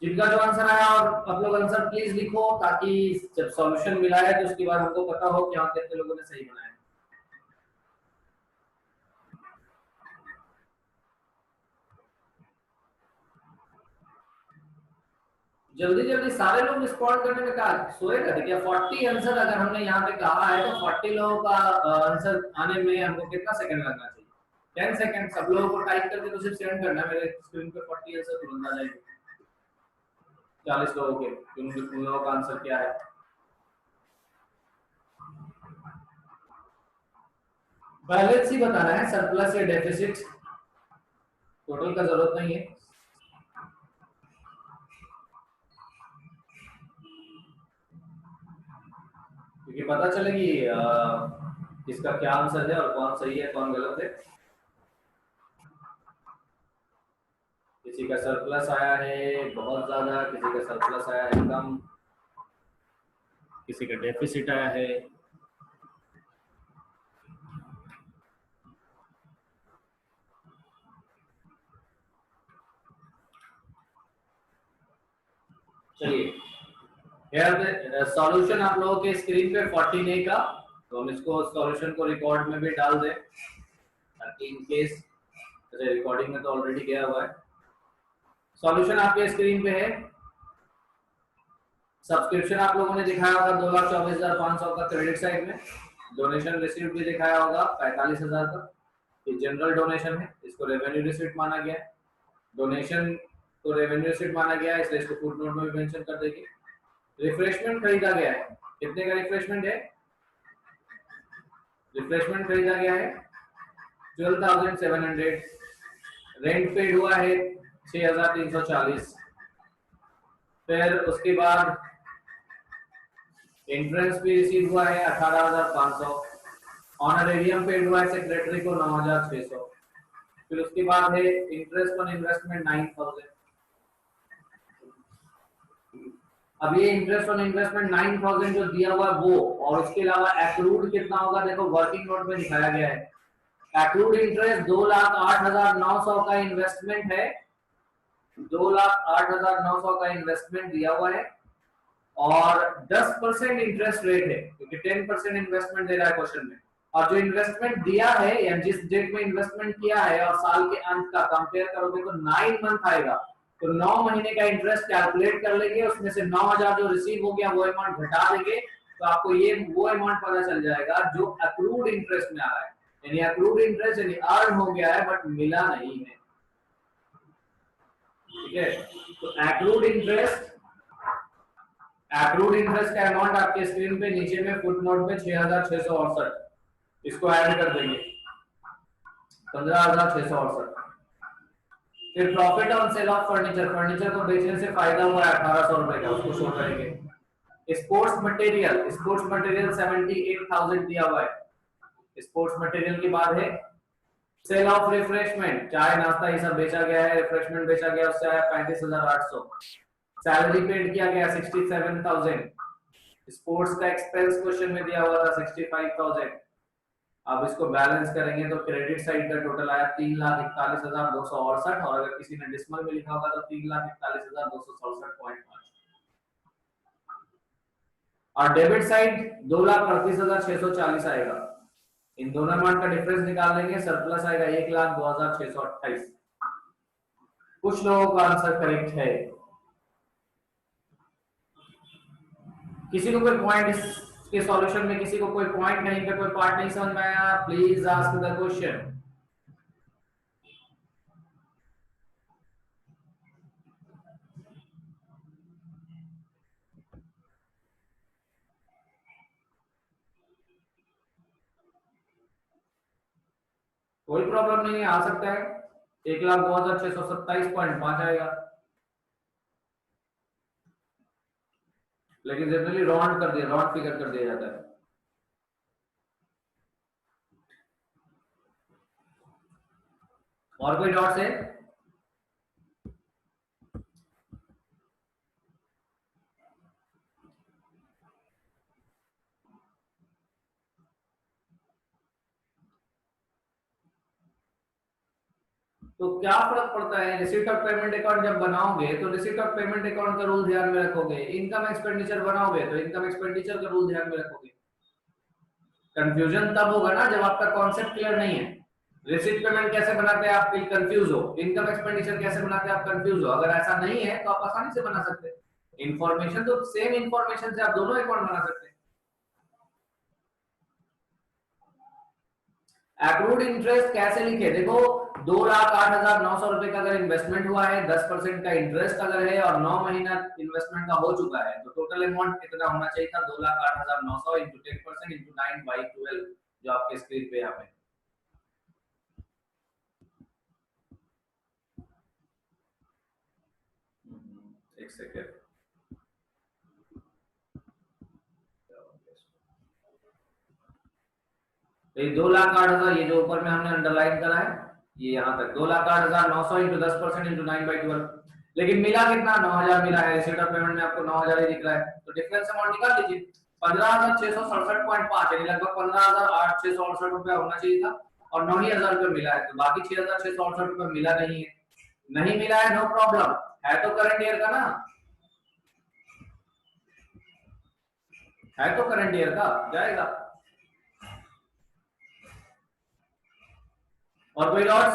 जिनका जो आंसर आया, और आप लोग आंसर प्लीज लिखो, ताकि जब सॉल्यूशन मिला है तो उसके बाद हमको पता हो कि हाँ कितने लोगों ने सही बनाया। जल्दी जल्दी सारे लोग रिस्पॉन्ड करने में कहा सोए थे क्या? 40 आंसर अगर हमने यहाँ पे कहा है तो 40 लोगों का आंसर आने में हमको कितना सेकंड लगना चाहिए? 10 सेकंड। सब लोगों को टाइप करके तो सिर्फ सेंड करना है, मेरे स्क्रीन पे 40 आंसर तुरंत आ जाएंगे 40 लोगों के, उन लोगों का आंसर क्या है। बैलेंस ही बताना है, सरप्लस या डेफिसिट, टोटल का जरूरत नहीं है। क्योंकि पता चलेगी इसका क्या आंसर है और कौन सही है कौन गलत है। किसी का सरप्लस आया है बहुत ज्यादा, किसी का सरप्लस आया है कम, किसी का डेफिसिट आया है। चलिए सॉल्यूशन आप लोगों के स्क्रीन पे 14A का, तो हम इसको सॉल्यूशन को रिकॉर्ड में भी डाल दें, ताकि इन केस, रिकॉर्डिंग में तो ऑलरेडी गया हुआ है। सॉल्यूशन आपके स्क्रीन पे है। सब्सक्रिप्शन आप लोगों ने दिखाया होगा 2,24,500 का क्रेडिट साइड में। डोनेशन रिसीव्ड भी दिखाया होगा 45,000 का। ये जनरल डोनेशन है, इसको रेवेन्यू रिसीप्ट माना गया है। डोनेशन को रेवेन्यू रिसीप्ट माना गया है, इसलिए इसको फुटनोट में भी मेंशन कर देंगे। रिफ्रेशमेंट खरीदा गया है, कितने का रिफ्रेशमेंट है? रिफ्रेशमेंट खरीदा गया है 12,700। रेंट पेड हुआ है 6,340। फिर उसके बाद एंट्रेंस भी रिसीव हुआ है 18,500। ऑनरेरियम पेड हुआ है सेक्रेटरी को 9,600। फिर उसके बाद है इंटरेस्ट ऑन इन्वेस्टमेंट 9,000। अब ये इंटरेस्ट ऑन इन्वेस्टमेंट 9,000 जो दिया हुआ है वो, और उसके अलावा एक्रूड कितना होगा देखो वर्किंग नोट में दिखाया गया है। एक्रूड इंटरेस्ट 2,08,900 का इन्वेस्टमेंट है, 2,08,900 का इन्वेस्टमेंट दिया हुआ है, और 10% इंटरेस्ट रेट है, क्योंकि 10% इन्वेस्टमेंट दे रहा है क्वेश्चन में। और जो इन्वेस्टमेंट दिया है या जिस डेट में इन्वेस्टमेंट किया है और साल के अंत का कंपेयर करोगे तो 9 मंथ आएगा, तो 9 महीने का इंटरेस्ट कैलकुलेट कर लेंगे, उसमें से 9,000 जो रिसीव हो गया वो अमाउंट घटा देंगे, तो आपको ये वो अमाउंट पता चल जाएगा जो अक्रूड इंटरेस्ट में आ रहा है। यानी अक्रूड इंटरेस्ट यानी अर्न हो गया है बट मिला नहीं है। ठीक है, तो एक्रूड इंटरेस्ट का अमाउंट आपके स्क्रीन पे नीचे में फुट नोट में 6,668, इसको ऐड कर देंगे 15,668। फिर profit on sale of furniture, furniture को बेचने से फायदा हुआ है 1,800 रुपए का, उसको शो करेंगे। स्पोर्ट्स मटेरियल 78,000 दिया हुआ है। स्पोर्ट्स मटेरियल के बाद है सेल ऑफ रिफ्रेशमेंट, चाय नाश्ता ये सब बेचा गया है, रिफ्रेशमेंट बेचा गया, उससे आया 35,800। सैलरी पेड किया गया 67,000। स्पोर्ट्स का एक्सपेंस क्वेश्चन में दिया हुआ था 65,000। अब इसको बैलेंस करेंगे तो क्रेडिट साइड का टोटल आया 3,41,268, और अगर किसी ने डिसमल में लिखा होगा तो 3,41,267.5। और डेबिट साइड 2,38,640 आएगा। इन दोनों अमाउंट का डिफरेंस निकाल लेंगे, सरप्लस आएगा 1,02,628। कुछ लोगों का आंसर करेक्ट है। किसी को कोई पॉइंट इसके सॉल्यूशन में, किसी को कोई पॉइंट कहीं पे कोई पार्ट नहीं समझ में आया, प्लीज आस्क द क्वेश्चन। कोई प्रॉब्लम नहीं है, आ सकता है। 1,02,627.5 आएगा, लेकिन जनरली रॉन्ड फिगर कर दिया जाता है। और कोई डॉट्स है? तो क्या फर्क पड़ता है, रिसीट ऑफ पेमेंट अकाउंट जब बनाओगे तो रिसीट ऑफ पेमेंट अकाउंट का रूल ध्यान में रखोगे, इनकम एक्सपेंडिचर बनाओगे तो इनकम एक्सपेंडिचर का रूल ध्यान में रखोगे। कंफ्यूजन तब होगा ना जब आपका कॉन्सेप्ट क्लियर नहीं है। रिसीट पेमेंट कैसे बनाते हैं आप कंफ्यूज हो, इनकम एक्सपेंडिचर कैसे बनाते हैं आप कंफ्यूज हो। अगर ऐसा नहीं है तो आप आसानी से बना सकते हैं। इंफॉर्मेशन तो सेम इंफॉर्मेशन से आप दोनों अकाउंट बना सकते हैं। एक्रूड इंटरेस्ट कैसे लिखे, देखो 2,08,900 का अगर इन्वेस्टमेंट हुआ है, 10% का इंटरेस्ट अगर है और 9 महीना इन्वेस्टमेंट का हो चुका है तो टोटल अमाउंट कितना होना चाहिए था, 2,08,900 इंटू 10% इंटू 9/12 जो आपके स्क्रीन पे यहाँ पे। एक सेकेंड, तो ये 2,08,000, ये जो ऊपर में हमने अंडरलाइन करा है ये यहाँ तक 2,08,900 इंटू 10% इंटू 9/12। लेकिन मिला कितना, 9,000 मिला है। रिसीट ऑफ पेमेंट में आपको 9,000 ही दिख रहा है, तो डिफरेंस अमाउंट निकाल लीजिए। 15,667.5 यानी लगभग 15,668 रुपया होना चाहिए था और 9,000 रुपया मिला है, तो बाकी 6,668 रुपया मिला नहीं है। नहीं मिला है, नो प्रॉब्लम, है तो करंट ईयर का ना, है तो करंट ईयर का, जाएगा। और कोई लॉस,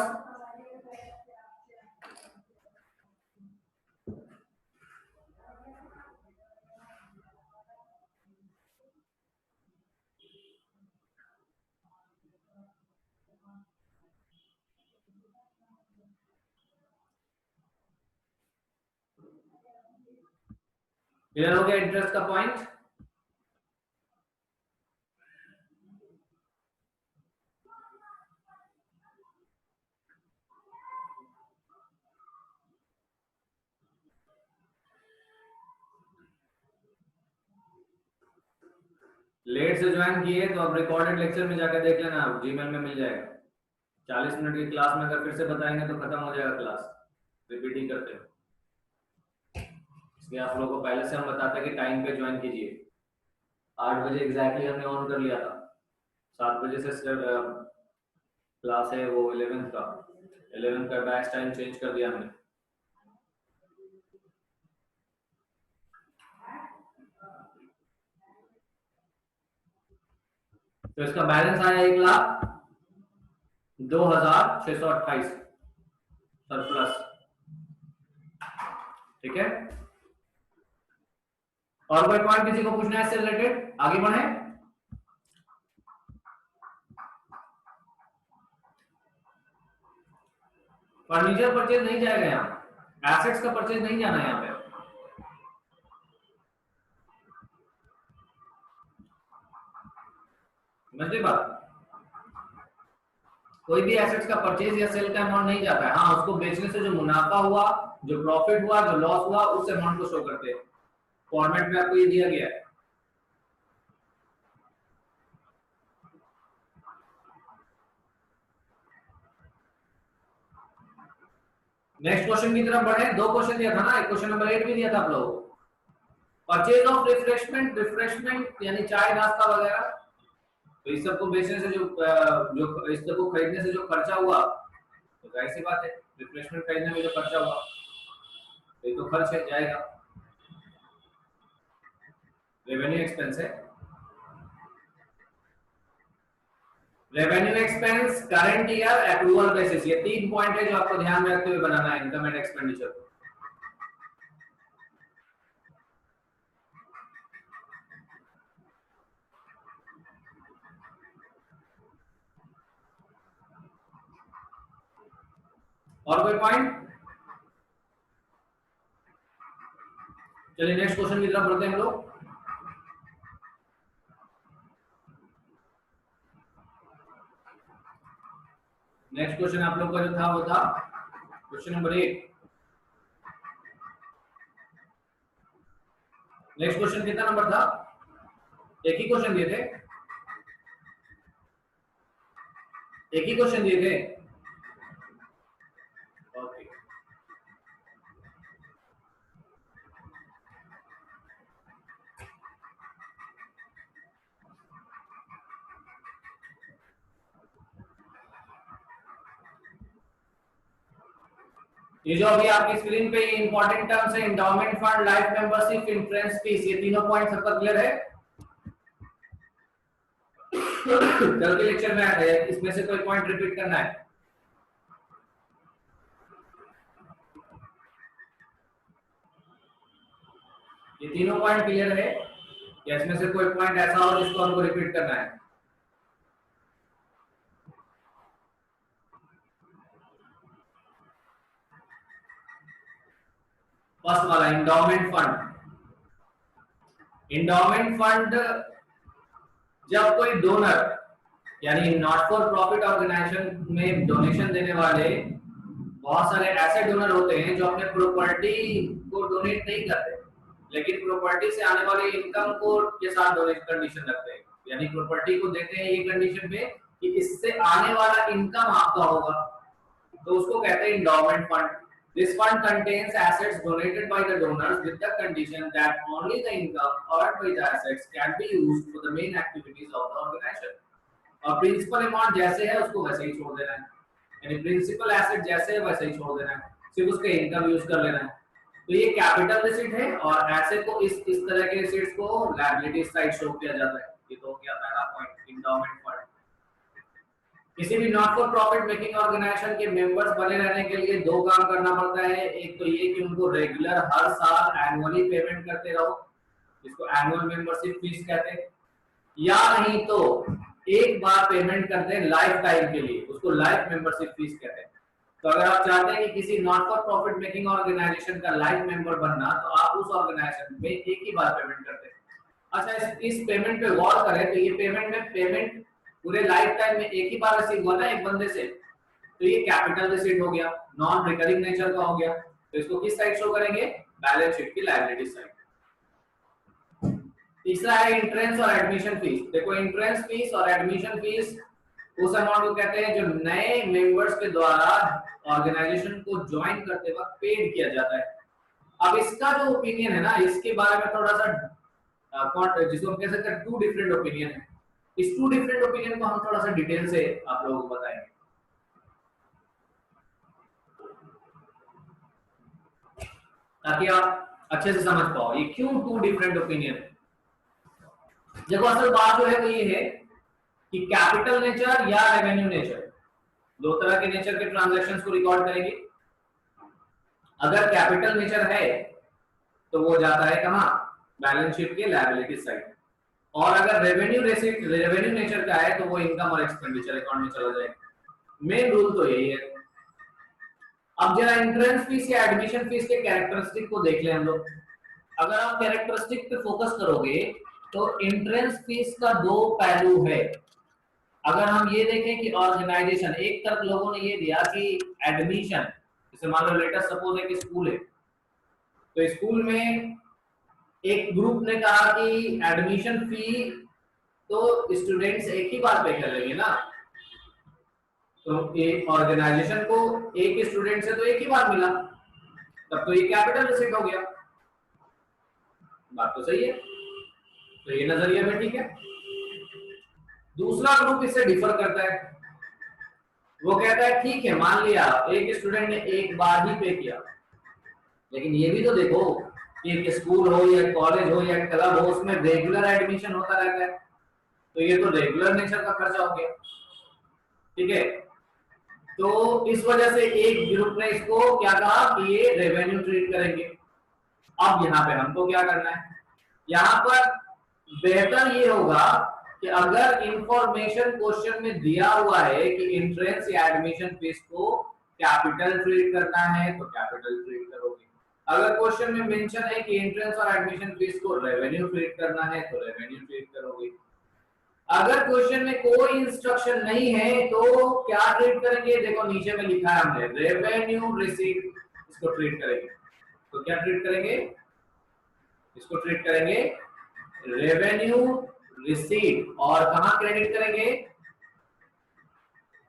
क्लियर हो गया इंटरेस्ट का पॉइंट। लेट से ज्वाइन किए तो अब रिकॉर्डेड लेक्चर में जाकर देख लेना, जीमेल में मिल जाएगा। 40 मिनट की क्लास में अगर फिर से बताएंगे तो खत्म हो जाएगा क्लास, रिपीट ही करते हो। इसलिए आप लोगों को पहले से हम बताते हैं कि टाइम पे ज्वाइन कीजिए। 8 बजे एग्जैक्टली हमने ऑन कर लिया था, 7 बजे से क्लास है वो 11th का, 11th का बैच टाइम चेंज कर दिया हमने। तो इसका बैलेंस आया 1,02,628 सरप्लस, ठीक है। और कोई पॉइंट किसी को पूछना है इससे रिलेटेड, आगे बढ़े। फर्नीचर परचेज नहीं जाएगा यहाँ, एसेट्स का परचेज नहीं जाना है यहाँ पे। समझ बात, कोई भी एसेट्स का परचेज या सेल का अमाउंट नहीं जाता है। हाँ, उसको बेचने से जो मुनाफा हुआ, जो प्रॉफिट हुआ, जो लॉस हुआ, उस अमाउंट को शो करते हैं। फॉर्मेट में आपको ये दिया गया है। नेक्स्ट क्वेश्चन की तरफ बढ़े। 2 क्वेश्चन दिया था ना, एक क्वेश्चन नंबर 8 भी दिया था आप लोगों को। परचेज ऑफ रिफ्रेशमेंट, रिफ्रेशमेंट यानी चाय नाश्ता वगैरह, तो इस सबको बेचने से जो इस सबको खरीदने से जो खर्चा हुआ, तो जाहिर सी बात है रिफ्रेशमेंट खरीदने में जो खर्चा हुआ तो ये तो खर्च है, जाएगा, रेवेन्यू एक्सपेंस है। Revenue expense, current year, accrual basis, ये 3 पॉइंट है जो आपको ध्यान में रखते हुए बनाना है इनकम एंड एक्सपेंडिचर। और कोई पॉइंट? चलिए नेक्स्ट क्वेश्चन की तरफ बढ़ते हैं हम लोग। नेक्स्ट क्वेश्चन आप लोग का जो था वो था क्वेश्चन नंबर 8। नेक्स्ट क्वेश्चन कितना नंबर था? एक ही क्वेश्चन दिए थे, एक ही क्वेश्चन दिए थे। ओके, ये जो अभी आपकी स्क्रीन पे इंपॉर्टेंट टर्म्स है, endowment fund, life membership, entrance fees, ये तीनों पॉइंट सबका क्लियर है? कल के लेक्चर में आता है, इसमें से कोई पॉइंट रिपीट करना है? ये तीनों पॉइंट क्लियर है या इसमें से कोई पॉइंट ऐसा हो जिसको हमको रिपीट करना है? फर्स्ट वाला इंडोमेंट फंड। इंडोमेंट फंड जब कोई डोनर यानी नॉट फॉर प्रॉफिट ऑर्गेनाइजेशन में डोनेशन देने वाले, बहुत सारे ऐसे डोनर होते हैं जो अपने प्रॉपर्टी को डोनेट नहीं करते, लेकिन प्रॉपर्टी से आने वाले इनकम को के साथ डोनेट कंडीशन रखते हैं, यानी प्रॉपर्टी को देते हैं ये कंडीशन पे कि इससे आने वाला इनकम आपका होगा, तो उसको कहते हैं endowment fund. This fund contains assets donated by the donors with the condition that only the income earned by the assets can be used for the main activities of the organization. और principal amount जैसे है उसको वैसे ही छोड़ देना है, यानी principal asset जैसे है वैसे ही छोड़ देना है, सिर्फ उसके इनकम यूज कर लेना है। तो ये कैपिटल रिसीट है और ऐसे को इस तरह के रिसीट्स को लायबिलिटी साइड शो किया जाता है। ये तो हो गया पहला पॉइंट, इंडोमेंट फंड। किसी भी not for profit making organisation के मेंबर्स बने रहने के लिए दो काम करना पड़ता है। एक तो ये कि उनको रेगुलर हर साल एनुअली पेमेंट करते रहो, जिसको एनुअल मेंबरशिप फीस कहते हैं, या नहीं तो एक बार पेमेंट करते हैं लाइफ टाइम के लिए, उसको लाइफ मेंबरशिप फीस कहते हैं। तो अगर आप चाहते हैं कि किसी not for profit making organisation का लाइफ मेंबर बनना, तो आप उस ऑर्गेनाइजेशन में एक ही बार पेमेंट करते हैं। अच्छा, इस पेमेंट पे गौर करें तो ये पेमेंट पूरे लाइफ टाइम में एक ही बार रिसीव हुआ ना एक बंदे से, तो ये कैपिटल रिसीट हो गया, नॉन रिकरिंग नेचर का हो गया। तो इसको किस साइड शो करेंगे? बैलेंस शीट की लायबिलिटी साइड। तीसरा है इंट्रेंस और एडमिशन फीस। देखो, इंट्रेंस फीस और एडमिशन फीस उस अमाउंट को कहते हैं जो नए मेंबर्स के द्वारा ऑर्गेनाइजेशन को ज्वाइन करते वक्त पेड किया जाता है। अब इसका जो ओपिनियन है ना, इसके बारे में थोड़ा सा जिसको हम कह सकते हैं टू डिफरेंट ओपिनियन है। इस टू डिफरेंट ओपिनियन को हम थोड़ा सा डिटेल से आप लोगों को बताएंगे, ताकि आप अच्छे से समझ पाओ ये क्यों टू डिफरेंट ओपिनियन है। देखो, असल बात जो है वो ये है कि कैपिटल नेचर या रेवेन्यू नेचर, दो तरह के नेचर के ट्रांजैक्शंस को रिकॉर्ड करेंगे। अगर कैपिटल नेचर है तो वो जाता है कहां? बैलेंस शीट के लायबिलिटी साइड। और अगर रेवेन्यू नेचर का है तो वो इनकम और एक्सपेंडिचर अकाउंट में चला जाएगा। मेन रूल तो यही है। अब जरा एंट्रेंस फीस या एडमिशन फीस के कैरेक्टरिस्टिक को देख लें हम लोग। अगर आप कैरेक्टरिस्टिक पे फोकस करोगे तो एंट्रेंस फीस का दो पहलू है। अगर हम ये देखें कि ऑर्गेनाइजेशन, एक तरफ लोगों ने ये दिया कि एडमिशन, जैसे मान लो लेटर सपोज है कि स्कूल है, तो स्कूल में एक ग्रुप ने कहा कि एडमिशन फी तो स्टूडेंट्स एक ही बार पे कर लेंगे ना, तो एक ऑर्गेनाइजेशन को एक स्टूडेंट से तो एक ही बार मिला, तब तो ये कैपिटल रिसीट हो गया। बात तो सही है, तो ये नजरिया में ठीक है। दूसरा ग्रुप इससे डिफर करता है, वो कहता है ठीक है, मान लिया एक स्टूडेंट ने एक बार ही पे किया, लेकिन ये भी तो देखो कि एक स्कूल हो या कॉलेज हो या क्लब हो, उसमें रेगुलर एडमिशन होता रहता है, तो ये तो रेगुलर नेचर का खर्चा हो गया। ठीक है, तो इस वजह से एक ग्रुप ने इसको क्या कहा कि ये रेवेन्यू ट्रीट करेंगे। अब यहाँ पे हमको क्या करना है? यहाँ पर बेहतर ये होगा कि अगर इंफॉर्मेशन क्वेश्चन में दिया हुआ है कि इंट्रेंस या एडमिशन फीस को कैपिटल ट्रीट करना है तो कैपिटल ट्रीट करोगे। अगर क्वेश्चन में मेंशन है कि एंट्रेंस और एडमिशन फीस को रेवेन्यू ट्रीट करना है तो रेवेन्यू ट्रीट करोगे। अगर क्वेश्चन में कोई इंस्ट्रक्शन नहीं है तो क्या ट्रीट करेंगे? देखो नीचे में लिखा है हमने रेवेन्यू रिसीट, इसको ट्रीट करेंगे। तो क्या ट्रीट करेंगे? इसको ट्रीट करेंगे रेवेन्यू रिसीट। और कहां क्रेडिट करेंगे?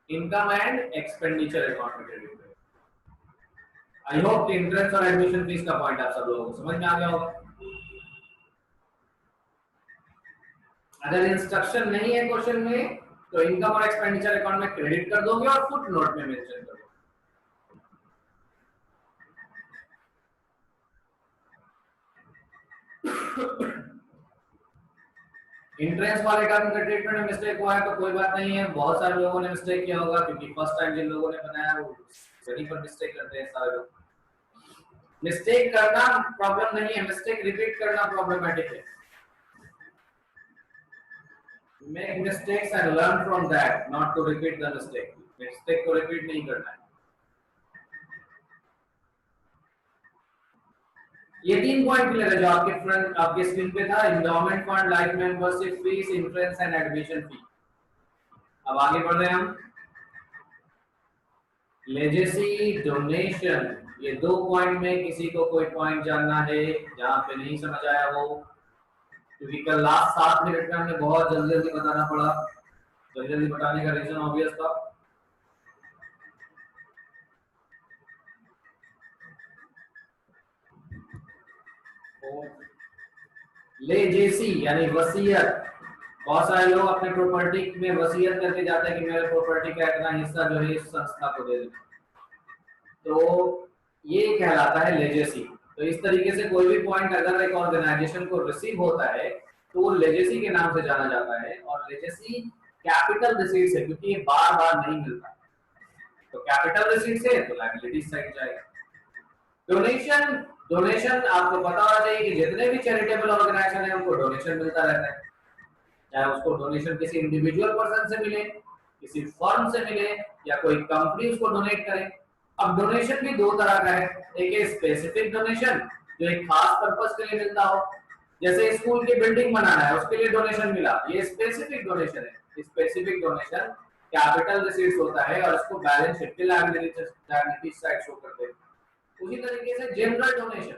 इनकम एंड एक्सपेंडिचर अकाउंट में क्रेडिट करेंगे। आई होप कि एंट्रेंस और एडमिशन फीस का पॉइंट आप सब लोगों को समझ में आ गया होगा। अगर इंस्ट्रक्शन नहीं है क्वेश्चन में तो इनकम और एक्सपेंडिचर अकाउंट में क्रेडिट कर दोगे और फुट नोट में मेंशन कर दोगे। इंट्रेंस वाले का उनका ट्रीटमेंट में मिस्टेक हुआ है तो कोई बात नहीं है, बहुत सारे लोगों ने मिस्टेक किया होगा क्योंकि फर्स्ट टाइम जिन लोगों ने बनाया वो वहीं पर मिस्टेक करते हैं सारे लोग। मिस्टेक करना प्रॉब्लम नहीं है, मिस्टेक रिपीट करना प्रॉब्लमेटिक है। Make mistakes and learn from that, not to repeat the mistake. Mistake को repeat नहीं करना है। ये 3 पॉइंट क्लियर है जो आपके फ्रंट आपके स्क्रीन पे था, endowment fund, life membership fees, entrance and admission fee. अब आगे बढ़ रहे हैं हम। लेजेसी, डोनेशन, ये 2 पॉइंट में किसी को कोई पॉइंट जानना है जहां पे नहीं समझ आया हो, क्योंकि कल लास्ट 7 मिनट में हमने बहुत जल्दी जल्दी बताना पड़ा। जल्दी जल्दी बताने का रीजन ऑब्वियस था। लेजेसी यानी वसीयत। बहुत सारे लोग अपने प्रॉपर्टी में वसीयत करके जाते हैं कि मेरे प्रॉपर्टी का इतना हिस्सा जो है इस संस्था को दे दें, तो ये कहलाता है लेजेसी। तो इस तरीके से कोई भी पॉइंट अगर एक ऑर्गेनाइजेशन को रिसीव होता है तो वो लेजेसी के नाम से जाना जाता है। और लेजेसी कैपिटल रिसीट्स है क्योंकि ये बार बार नहीं मिलता, तो कैपिटल रिसीट्स है तो लायबिलिटी साइड जाएगा। डोनेशन, डोनेशन आपको पता होना चाहिए कि जितने भी चैरिटेबल ऑर्गेनाइजेशन है उनको डोनेशन मिलता रहता है, चाहे उसको डोनेशन किसी इंडिविजुअल पर्सन से मिले, किसी फर्म से मिले, या कोई कंपनी उसको डोनेट करे। अब डोनेशन भी 2 तरह का है, एक है स्पेसिफिक डोनेशन जो एक खास पर्पस के लिए मिलता हो, जैसे स्कूल की बिल्डिंग बनाना है उसके लिए डोनेशन मिला, ये स्पेसिफिक डोनेशन है। स्पेसिफिक डोनेशन कैपिटल रिसीट्स होता है और इसको बैलेंस शीट की लायबिलिटी साइड शो करते हैं। उसी तरीके से जनरल डोनेशन,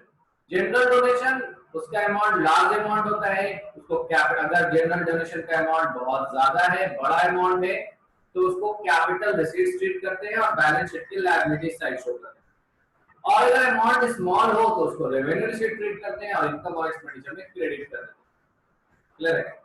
जनरल डोनेशन उसका अमाउंट लार्ज अमाउंट होता है, उसको अगर जनरल डोनेशन का अमाउंट बहुत ज्यादा है, बड़ा अमाउंट है, तो उसको कैपिटल रिसीट्स ट्रीट करते हैं और बैलेंस शीट की लायबिलिटी साइड शो करते हैं। और अगर अमाउंट स्मॉल हो तो उसको रेवेन्यू रिसीट ट्रीट करते हैं और इनकम और एक्सपेंडिचर में क्रेडिट करते हैं। क्लियर है?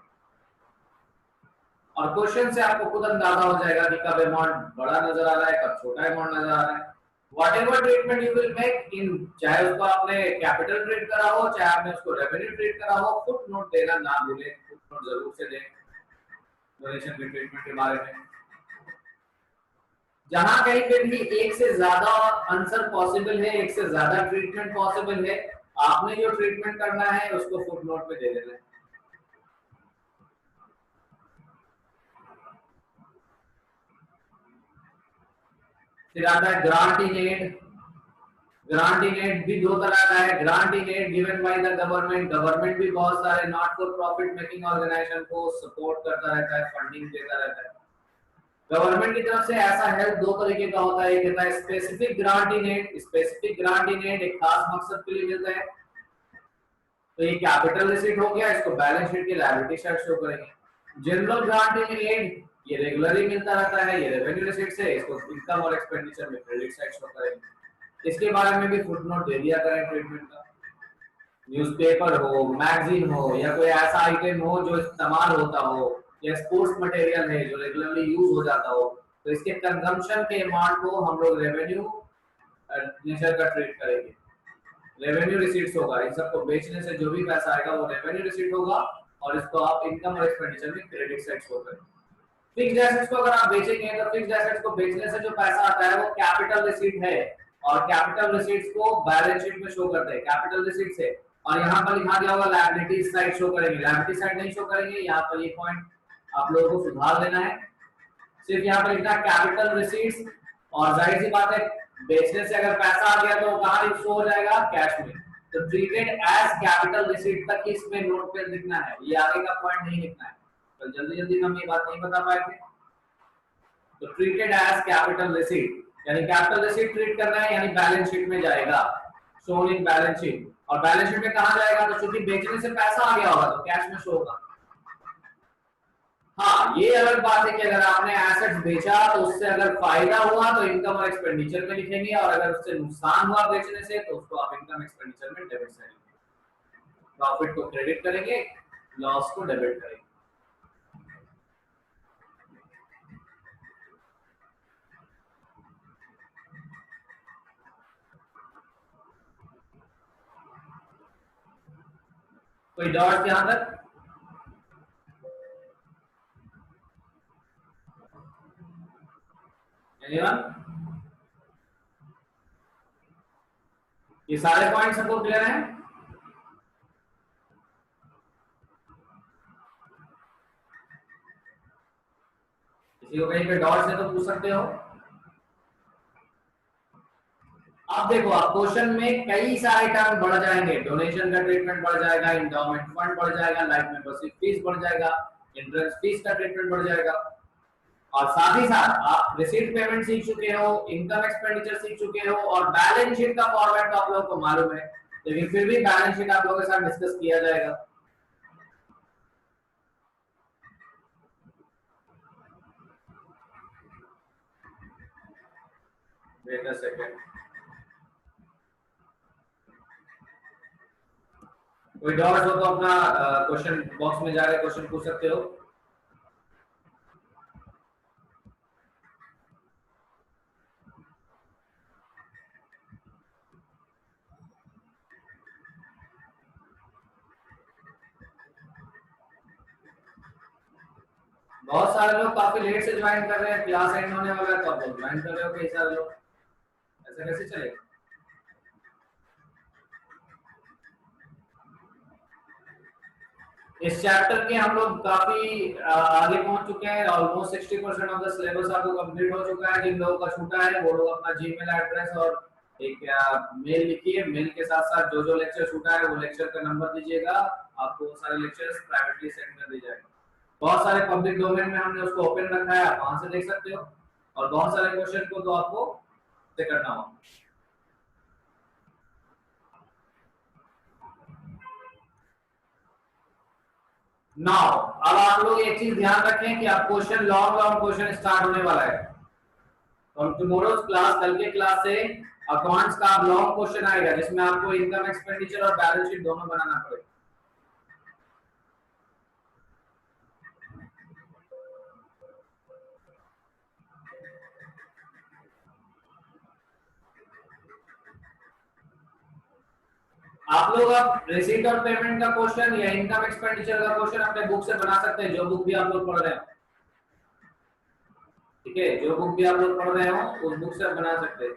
और क्वेश्चन से आपको खुद अंदाजा हो जाएगा कि कब अमाउंट बड़ा नजर आ रहा है, कब छोटा अमाउंट नजर आ रहा है। Whatever treatment you will make in, चाहे उसको आपने कैपिटल ट्रीट करा हो, चाहे आपने उसको रेवेन्यू ट्रीट करा हो, फुट नोट देना ना भूलें, फुट नोट जरूर से दें डोनेशन के ट्रीटमेंट के बारे में। जहां कहीं पे भी एक से ज्यादा आंसर पॉसिबल है, एक से ज्यादा ट्रीटमेंट पॉसिबल है, आपने जो ट्रीटमेंट करना है उसको फुट नोट में दे देना है। फिर आता है grant in aid. Grant in aid भी 2 तरह का है, grant in aid given by the government. Government भी बहुत सारे not for profit making organisation को सपोर्ट करता रहता है, फंडिंग देता रहता है। गवर्नमेंट की तरफ से ऐसा हेल्प 2 तरीके का होता है, एक होता है specific grant in aid. Specific grant in aid एक खास मकसद के लिए मिलता है, तो ये कैपिटल रिसीट हो गया, इसको बैलेंस शीट की लायबिलिटी साइड शो करेंगे। जनरल ग्रांट इन एड ये रेगुलरली मिलता रहता है, ये रेवेन्यू रिसीट से, इसको इनकम और एक्सपेंडिचर में क्रेडिट साइड शो करेंगे। इसके बारे में भी फुटनोट दे दिया करें ट्रीटमेंट का। न्यूज़पेपर हो, मैगजीन हो, या कोई ऐसा आइटम हो जो इस्तेमाल होता हो, या स्पोर्ट्स मटेरियल है जो रेगुलरली यूज हो जाता हो, तो इसके कंजम्पशन के अमाउंट को हम लोग रेवेन्यू नेचर का ट्रीट करेंगे। रेवेन्यू रिसीट्स होगा, इन सबको बेचने से जो भी पैसा आएगा वो रेवेन्यू रिसीट होगा, और इसको आप इनकम और एक्सपेंडिचर में क्रेडिट साइड शो करेंगे। फिक्स्ड एसेट्स को अगर आप बेचेंगे तो फिक्स्ड एसेट्स को बेचने से जो पैसा आता है वो कैपिटल रिसीट है, और कैपिटल रिसीट्स को बैलेंस शीट में शो करते हैं कैपिटल रिसीट से। और यहाँ पर लिखा गया होगा लायबिलिटी साइड शो करेंगे, लायबिलिटी साइड नहीं शो करेंगे। यहाँ पर ये पॉइंट आप लोगों को सुधार लेना है, सिर्फ यहाँ पर लिखना कैपिटल रिसीट्स। और जाहिर सी बात है बेचने से अगर पैसा आ गया तो कहाँ शो हो जाएगा, कैश में। तो ट्रीटेड एज कैपिटल रिसीट तक इसमें नोट पे लिखना है, ये आगे का पॉइंट नहीं लिखना है, तो जल्दी जल्दी हम ये बात नहीं बता पाए थे। तो ट्रीटेड एज कैपिटल रिसीट यानी कैपिटल रिसीट ट्रीट करना है, यानी बैलेंस शीट में जाएगा, शोन इन बैलेंस शीट। और बैलेंस शीट में कहा जाएगा, तो चूंकि बेचने से पैसा आ गया होगा तो कैश में शो होगा। हाँ, ये अलग बात है कि अगर आपने एसेट्स बेचा तो उससे अगर फायदा हुआ तो इनकम और एक्सपेंडिचर में लिखेंगे, और अगर उससे नुकसान हुआ बेचने से तो उसको आप इनकम एक्सपेंडिचर में डेबिट साइड, प्रॉफिट को क्रेडिट करेंगे, लॉस को डेबिट करेंगे। कोई डॉट यहां तक? एनीवन? ये सारे पॉइंट सबको क्लियर हैं? किसी को कहीं पे डॉट से तो पूछ सकते हो। अब देखो, आप क्वेश्चन में कई सारे टर्म बढ़ जाएंगे, डोनेशन का ट्रीटमेंट बढ़ जाएगा, इंडोमेंट फंड बढ़ जाएगा, लाइफ मेंबरशिप फीस बढ़ जाएगा, इंटरेस्ट फीस का ट्रीटमेंट बढ़ जाएगा, और साथ ही साथ आप रिसीट पेमेंट सीख चुके हो, इनकम एक्सपेंडिचर सीख चुके हो, और बैलेंस शीट का फॉर्मेट तो आप लोगों को मालूम है, लेकिन फिर भी बैलेंस शीट आप लोगों के साथ डिस्कस किया जाएगा। वेट अ सेकंड, कोई डाउट हो तो अपना क्वेश्चन बॉक्स में जाकर क्वेश्चन पूछ सकते हो। बहुत सारे लोग काफी लेट से ज्वाइन कर रहे हैं, क्लास एंड होने वाला है तो आप लोग ज्वाइन कर रहे हो, कई सारे लोग, ऐसा कैसे चलेगा? इस चैप्टर के हम लोग काफी आगे पहुंच चुके हैं, ऑलमोस्ट 60% ऑफ द सिलेबस आपको कंप्लीट हो चुका है। जिन लोगों का छूटा है वो लोग अपना जीमेल एड्रेस और एक मेल लिखिए, मेल के साथ साथ जो जो लेक्चर छूटा है वो लेक्चर का नंबर दीजिएगा, आपको वो सारे लेक्चर्स प्राइवेटली सेंड कर दिए जाएंगे। बहुत सारे पब्लिक डोमेन में हमने उसको ओपन रखा है, आप वहां से देख सकते हो, और बहुत सारे क्वेश्चन को तो आपको से करना होगा। नाउ अब आप लोग एक चीज ध्यान रखें कि आप question long long question start होने वाला है, और टुमारोज क्लास, कल के क्लास से अकाउंट्स का लॉन्ग क्वेश्चन आएगा जिसमें आपको इनकम एक्सपेंडिचर और बैलेंस शीट दोनों बनाना पड़ेगा। आप लोग अब रिसीट और पेमेंट का क्वेश्चन या इनकम एक्सपेंडिचर का क्वेश्चन अपने बुक से बना सकते हैं, जो बुक भी आप लोग पढ़ रहे हो, ठीक है, जो बुक भी आप लोग पढ़ रहे हो उस बुक से आप बना सकते हैं।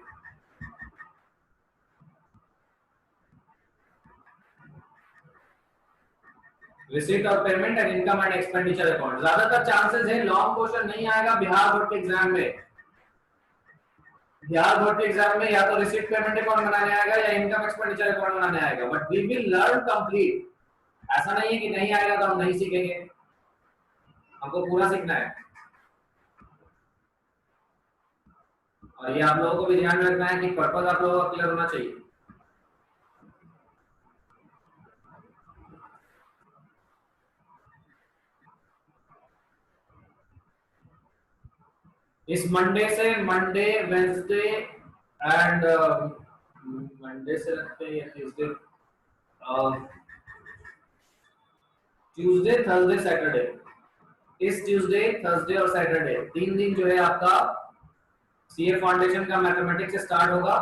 रिसीट और payment and income and expenditure account, ज्यादातर चांसेस है लॉन्ग क्वेश्चन नहीं आएगा बिहार बोर्ड के एग्जाम में। बिहार बोर्ड के एग्जाम में या तो रिसीट पेमेंट अकाउंट बनाने आएगा या इनकम एक्सपेंडिचर अकाउंट बनाने आएगा, but we will learn complete. ऐसा नहीं है कि नहीं आएगा तो हम नहीं सीखेंगे, हमको पूरा सीखना है। और ये आप लोगों को भी ध्यान में रखना है कि पर्पस आप लोगों का क्लियर होना चाहिए। इस मंडे से, मंडे वेंसडे एंड मंडे से रखते हैं ट्यूसडे, ट्यूसडे थर्सडे सैटरडे, इस ट्यूसडे थर्सडे और सैटरडे 3 दिन जो है आपका सीए फाउंडेशन का मैथमेटिक्स स्टार्ट होगा।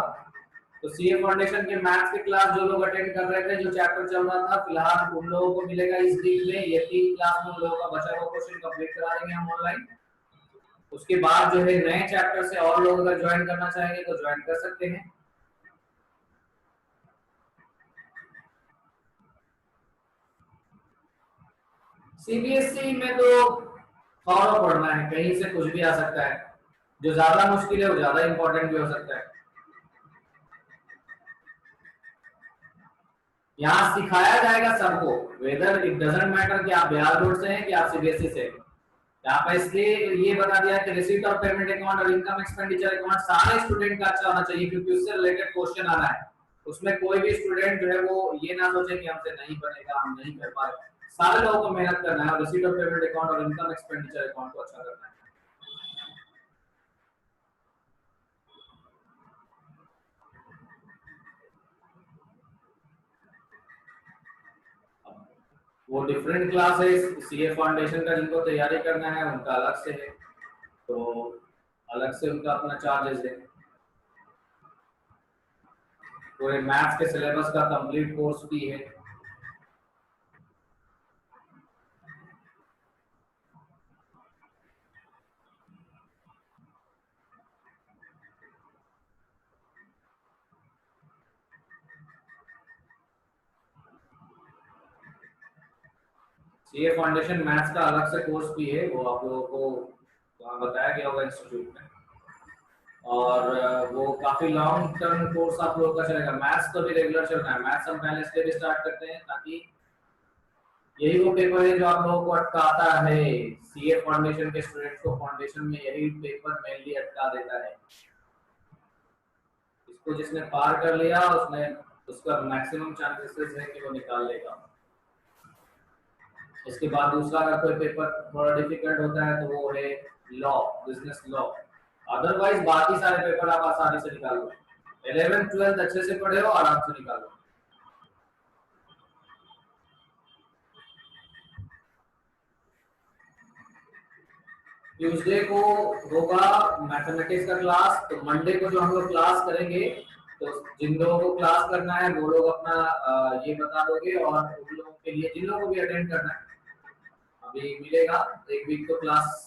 तो सीए फाउंडेशन के मैथ्स की क्लास जो लोग अटेंड कर रहे थे, जो चैप्टर चल रहा था, फिलहाल उन लोगों को मिलेगा इस वीक में, ये 3 क्लास में उन लोगों का बचा हुआ क्वेश्चन कंप्लीट करा देंगे हम ऑनलाइन। उसके बाद जो है नए चैप्टर से और लोग अगर ज्वाइन करना चाहेंगे तो ज्वाइन कर सकते हैं। सीबीएसई में तो फॉलो पढ़ना है, कहीं से कुछ भी आ सकता है, जो ज्यादा मुश्किल है वो ज्यादा इंपॉर्टेंट भी हो सकता है। यहाँ सिखाया जाएगा सबको, वेदर इट डजंट मैटर कि आप बिहार बोर्ड से हैं कि आप सीबीएसई से। यहाँ पर इसलिए ये बता दिया कि रिसीट और पेमेंट अकाउंट और इनकम एक्सपेंडिचर अकाउंट सारे स्टूडेंट का अच्छा होना चाहिए, क्योंकि उससे रिलेटेड क्वेश्चन आना है। उसमें कोई भी स्टूडेंट जो है वो ये ना सोचे कि हमसे नहीं बनेगा, हम नहीं कर पाए। सारे लोगों को मेहनत करना है और रिसीट और पेमेंट अकाउंट और इनकम एक्सपेंडिचर अकाउंट को अच्छा करना है। वो डिफरेंट क्लास है, सीए फाउंडेशन का जिनको तैयारी करना है उनका अलग से है, तो अलग से उनका अपना चार्जेस है। पूरे मैथ्स के सिलेबस का कंप्लीट कोर्स भी है। सीए फाउंडेशन मैथ्स का अलग से कोर्स भी है, वो आप लोगों को वहाँ बताया गया होगा इंस्टीट्यूट में। और वो काफी लॉन्ग टर्म कोर्स आप लोगों का चलेगा। मैथ्स तो भी रेगुलर चल रहा है। मैथ्स हम पहले इसलिए भी स्टार्ट करते हैं ताकि यही वो पेपर है जो आप लोगों को अटकाता है। सीए फाउंडेशन के स्टूडेंट्स को फाउंडेशन में यही पेपर मेनली अटका देता है। इसको जिसने पार कर लिया उसने, उसका मैक्सिमम चांसेस है कि वो निकाल लेगा। इसके बाद दूसरा अगर कोई पेपर थोड़ा डिफिकल्ट होता है तो वो है लॉ, बिजनेस लॉ। अदरवाइज बाकी सारे पेपर आप आसानी से निकाल लो। 11th 12th अच्छे से पढ़े हो, आराम से निकाल लो। ट्यूसडे को होगा मैथमेटिक्स का क्लास। तो मंडे को जो हम लोग क्लास करेंगे, तो जिन लोगों को क्लास करना है वो लोग अपना ये बता दोगे, और उन लोगों के लिए जिन लोगों को भी अटेंड करना है अभी मिलेगा एक वीक तो क्लास।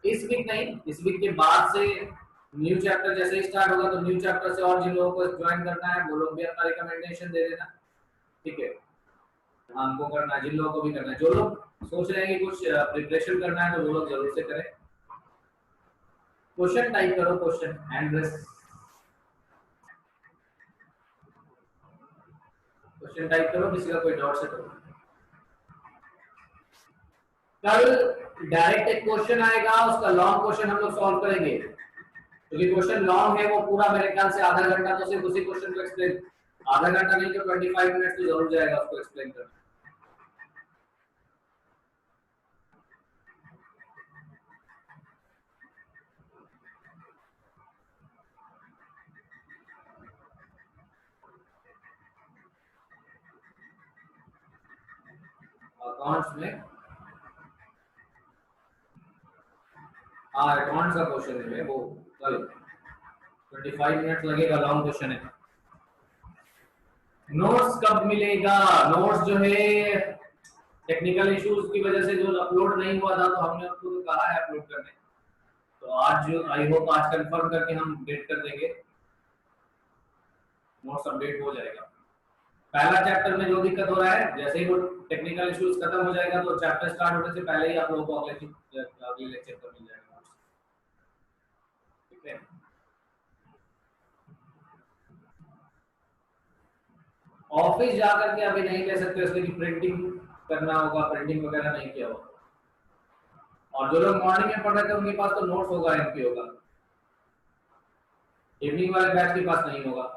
इस वीक नहीं, इस वीक के बाद से न्यू चैप्टर जैसे ही स्टार्ट होगा तो न्यू चैप्टर से और जिन लोगों को ज्वाइन करना है वो लोग भी अपना रिकमेंडेशन दे देना, ठीक है। हमको करना है, जिन लोगों को भी करना है, जो लोग सोच रहे हैं कि कुछ प्रिपरेशन करना है तो वो लोग जरूर से करें। क्वेश्चन टाइप करो, question hand raise, question type करो, किसी का कोई डाउट से करो। कल डायरेक्ट एक क्वेश्चन आएगा, उसका लॉन्ग क्वेश्चन हम लोग सॉल्व करेंगे, क्योंकि क्वेश्चन लॉन्ग है। वो पूरा मेरे ख्याल से आधा घंटा तो सिर्फ उसी क्वेश्चन को एक्सप्लेन, आधा घंटा नहीं तो 25 मिनट तो जरूर जाएगा उसको एक्सप्लेन करने। अकाउंट्स में, हाँ अकाउंट्स का क्वेश्चन है वो कल 25 मिनट लगेगा, लॉन्ग क्वेश्चन है। नोट्स कब मिलेगा? नोट्स जो है टेक्निकल इश्यूज की वजह से जो अपलोड नहीं हुआ था, तो हमने उसको तो कहा है अपलोड करने, तो आज जो आई होप आज कंफर्म करके हम अपडेट कर देंगे, नोट्स अपडेट हो जाएगा। पहला चैप्टर में जो दिक्कत हो रहा है, जैसे ही वो टेक्निकल इश्यूज खत्म हो जाएगा तो चैप्टर स्टार्ट होने से पहले ही आप लोगों को अगले लेक्चर पर मिल जाएगा, ठीक है। ऑफिस जाकर के अभी नहीं ले सकते, इसलिए कि प्रिंटिंग करना होगा, प्रिंटिंग वगैरह नहीं किया होगा। और जो लोग मॉर्निंग में पढ़ रहे थे उनके पास तो नोट्स होगा, एमपी होगा, इवनिंग वाले बैच के पास नहीं होगा।